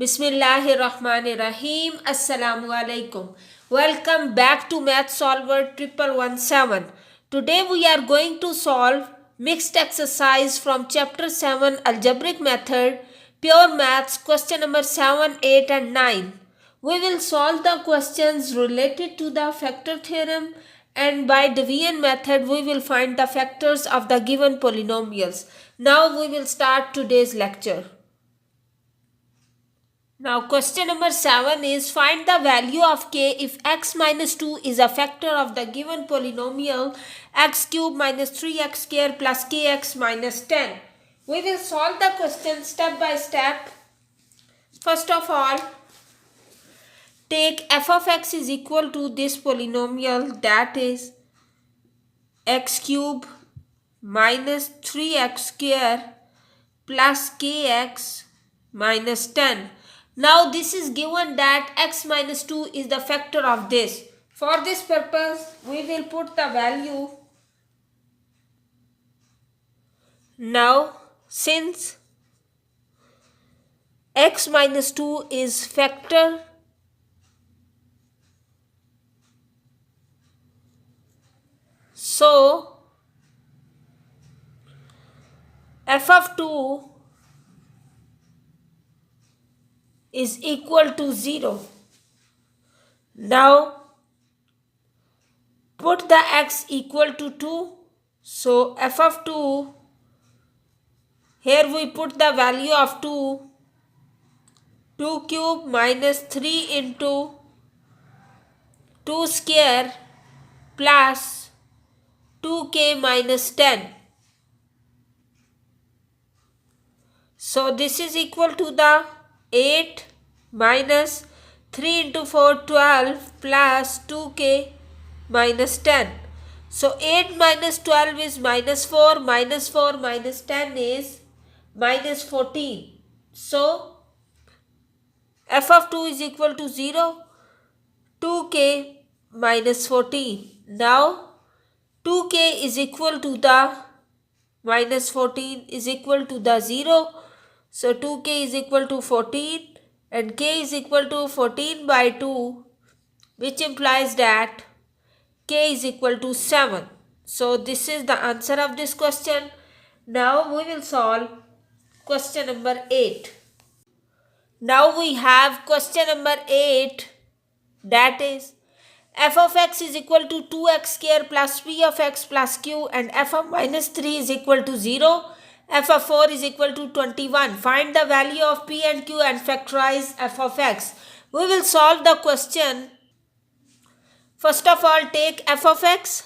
Bismillahirrahmanirrahim. Assalamu alaikum. Welcome back to Math Solver 1117. Today we are going to solve mixed exercise from chapter 7 algebraic method, pure maths, question number 7, 8 and 9. We will solve the questions related to the factor theorem, and by division method we will find the factors of the given polynomials. Now we will start today's lecture. Now question number 7 is find the value of k if x minus 2 is a factor of the given polynomial x cube minus 3x square plus kx minus 10. We will solve the question step by step. First of all, take f of x is equal to this polynomial, that is x cube minus 3x square plus kx minus 10. Now this is given that x minus 2 is the factor of this. For this purpose, we will put the value. Now since x minus 2 is factor, so f of 2 is equal to 0. Now put the x equal to 2. So f of 2, here we put the value of 2. 2 cube minus 3 into 2 square plus 2k minus 10. So this is equal to the 8 minus 3 into 4, 12 plus 2k minus 10. So 8 minus 12 is minus 4 minus 10 is minus 14. So f of 2 is equal to 0, 2k minus 14. Now 2k is equal to the minus 14 is equal to the 0. So 2k is equal to 14 and k is equal to 14 by 2, which implies that k is equal to 7. So this is the answer of this question. Now we will solve question number 8. Now we have question number 8, that is f of x is equal to 2x square plus p of x plus q, and f of minus 3 is equal to 0. F of 4 is equal to 21. Find the value of p and q and factorize f of x. We will solve the question. First of all, take f of x,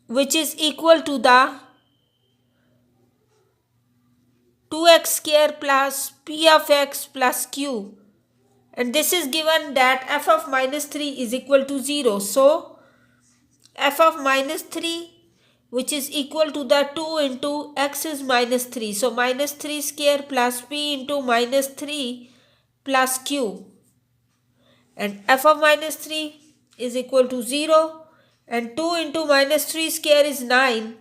which is equal to the 2x square plus p of x plus q. And this is given that f of minus 3 is equal to 0. So f of minus 3, which is equal to the 2 into x is minus 3. So minus 3 square plus p into minus 3 plus q. And f of minus 3 is equal to 0. And 2 into minus 3 square is 9.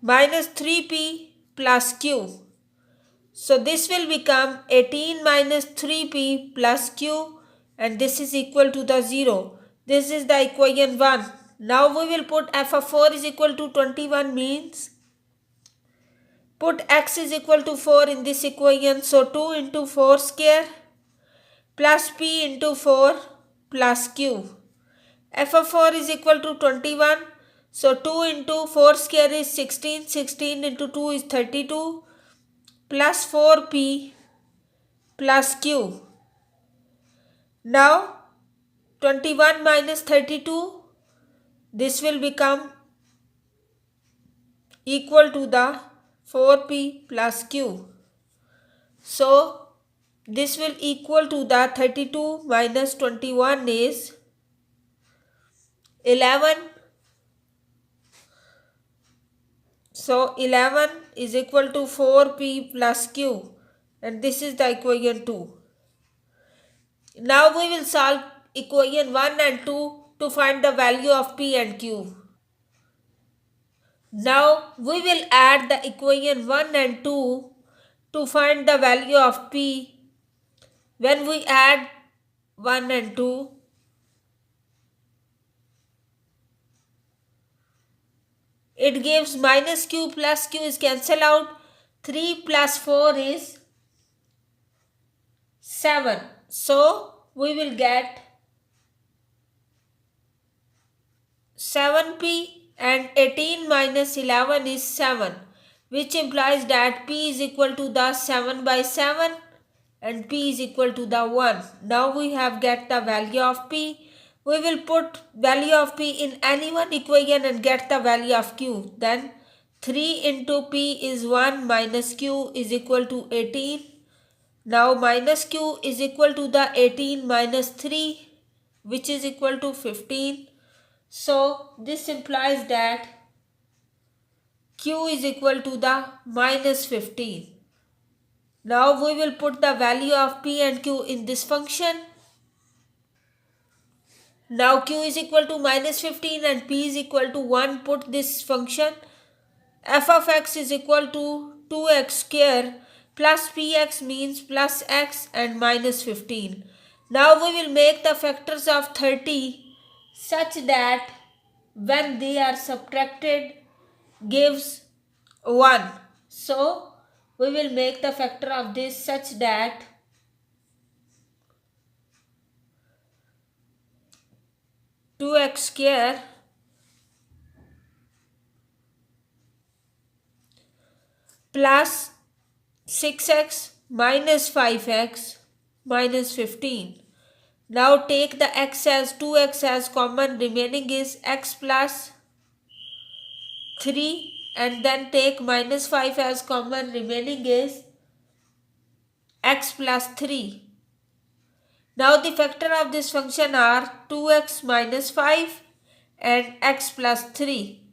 Minus 3p plus q. So this will become 18 minus 3p plus q, and this is equal to the 0. This is the equation 1. Now we will put f of 4 is equal to 21, means put x is equal to 4 in this equation. So 2 into 4 square plus p into 4 plus q. F of 4 is equal to 21. So 2 into 4 square is 16. 16 into 2 is 32 plus 4p plus q. Now 21 minus 32, this will become equal to the 4p plus q. So this will equal to the 32 minus 21 is 11. So 11 is equal to 4p plus q, and this is the equation 2. Now we will solve equation 1 and 2 to find the value of p and q. Now we will add the equation 1 and 2 to find the value of p when we add 1 and 2. It gives minus q plus q is cancel out. 3 plus 4 is 7. So we will get 7p, and 18 minus 11 is 7, which implies that p is equal to the 7 by 7 and p is equal to the 1. Now we have get the value of p. We will put value of p in any one equation and get the value of q. Then 3 into p is 1 minus q is equal to 18. Now minus q is equal to the 18 minus 3, which is equal to 15. So this implies that q is equal to the minus 15. Now we will put the value of p and q in this function. Now q is equal to minus 15 and p is equal to 1. Put this function. F of x is equal to 2x square plus px means plus x and minus 15. Now we will make the factors of 30 such that when they are subtracted gives 1. So we will make the factor of this such that 2x square plus 6x minus 5x minus 15. Now take the x as 2x as common, remaining is x plus 3, and then take minus 5 as common, remaining is x plus 3. Now the factor of this function are 2x minus 5 and x plus 3.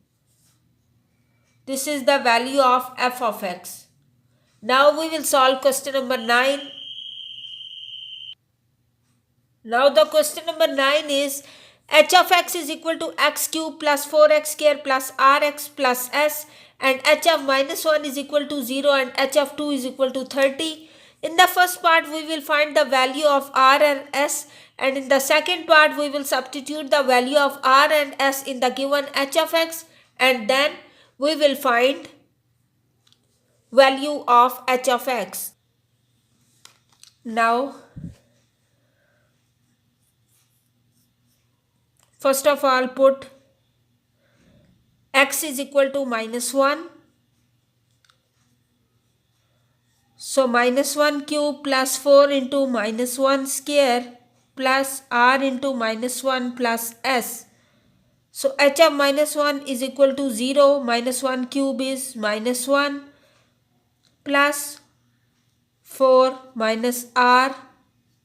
This is the value of f of x. Now we will solve question number 9. Now the question number 9 is h of x is equal to x cube plus 4x square plus rx plus s, and h of minus 1 is equal to 0 and h of 2 is equal to 30. In the first part we will find the value of r and s, and in the second part we will substitute the value of r and s in the given h of x, and then we will find value of h of x. Now first of all put x is equal to minus 1. So minus 1 cube plus 4 into minus 1 square plus r into minus 1 plus s. So h of minus 1 is equal to 0, minus 1 cube is minus 1 plus 4 minus r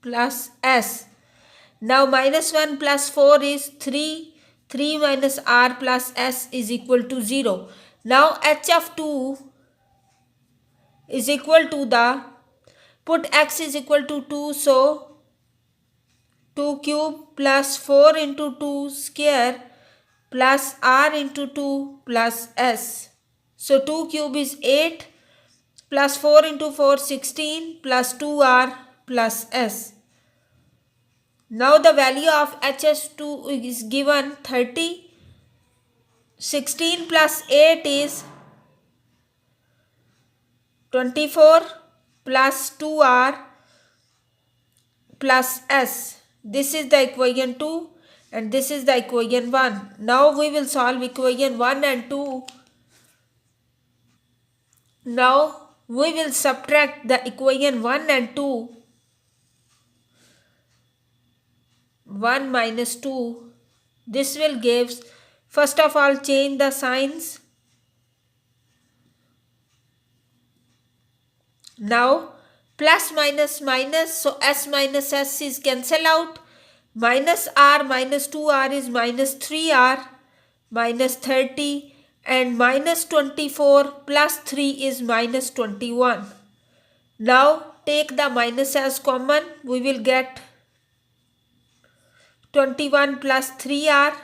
plus s. Now minus 1 plus 4 is 3, 3 minus r plus s is equal to 0. Now h of 2 is equal to the, put x is equal to 2, so 2 cube plus 4 into 2 square plus r into 2 plus s. So 2 cube is 8 plus 4 into 4 16 plus 2r plus s. Now the value of HS2 is given 30. 16 plus 8 is 24 plus 2r plus s. This is the equation 2 and this is the equation 1. Now we will solve equation 1 and 2. Now we will subtract the equation 1 and 2. 1 minus 2. This will give, first of all change the signs. Now plus minus minus, so s minus s is cancel out. Minus r minus 2r is minus 3r minus 30, and minus 24 plus 3 is minus 21. Now take the minus as common. We will get 21 plus 3r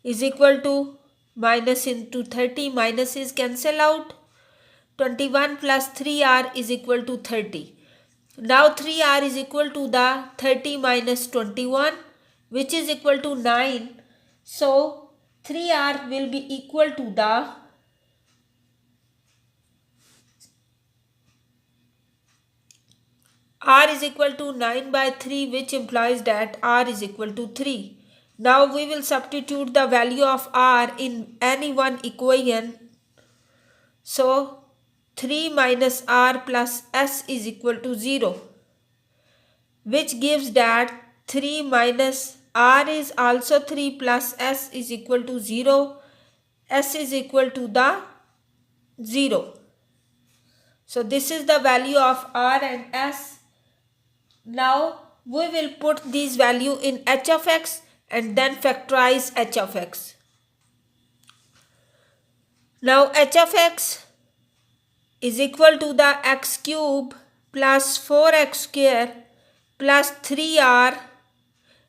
is equal to minus into 30. Minus is cancel out. 21 plus 3r is equal to 30. Now 3r is equal to the 30 minus 21, which is equal to 9. So 3r will be equal to the r is equal to 9 by 3, which implies that r is equal to 3. Now we will substitute the value of r in any one equation. So 3 minus r plus s is equal to 0, which gives that 3 minus r is also 3 plus s is equal to 0. S is equal to the 0. So this is the value of r and s. Now we will put these value in h of x and then factorize h of x. Now h of x is equal to the x cube plus 4x square plus 3r.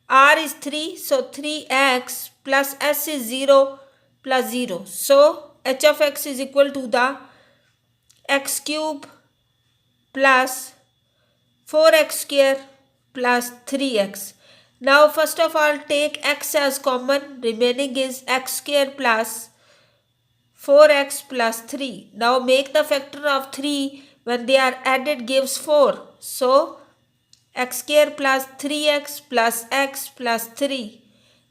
R is 3, so 3x plus s is 0 plus 0. So h of x is equal to the x cube plus 4x square plus 3x. Now first of all take x as common, remaining is x square plus 4x plus 3. Now make the factor of 3 when they are added gives 4. So x square plus 3x plus x plus 3.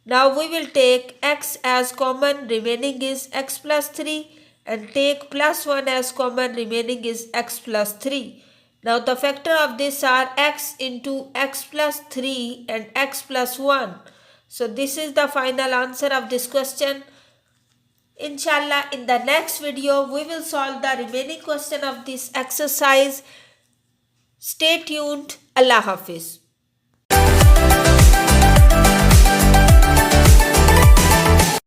Now we will take x as common, remaining is x plus 3, and take plus 1 as common, remaining is x plus 3. Now the factor of this are x into x plus 3 and x plus 1. So this is the final answer of this question. Inshallah, in the next video we will solve the remaining question of this exercise. Stay tuned. Allah Hafiz.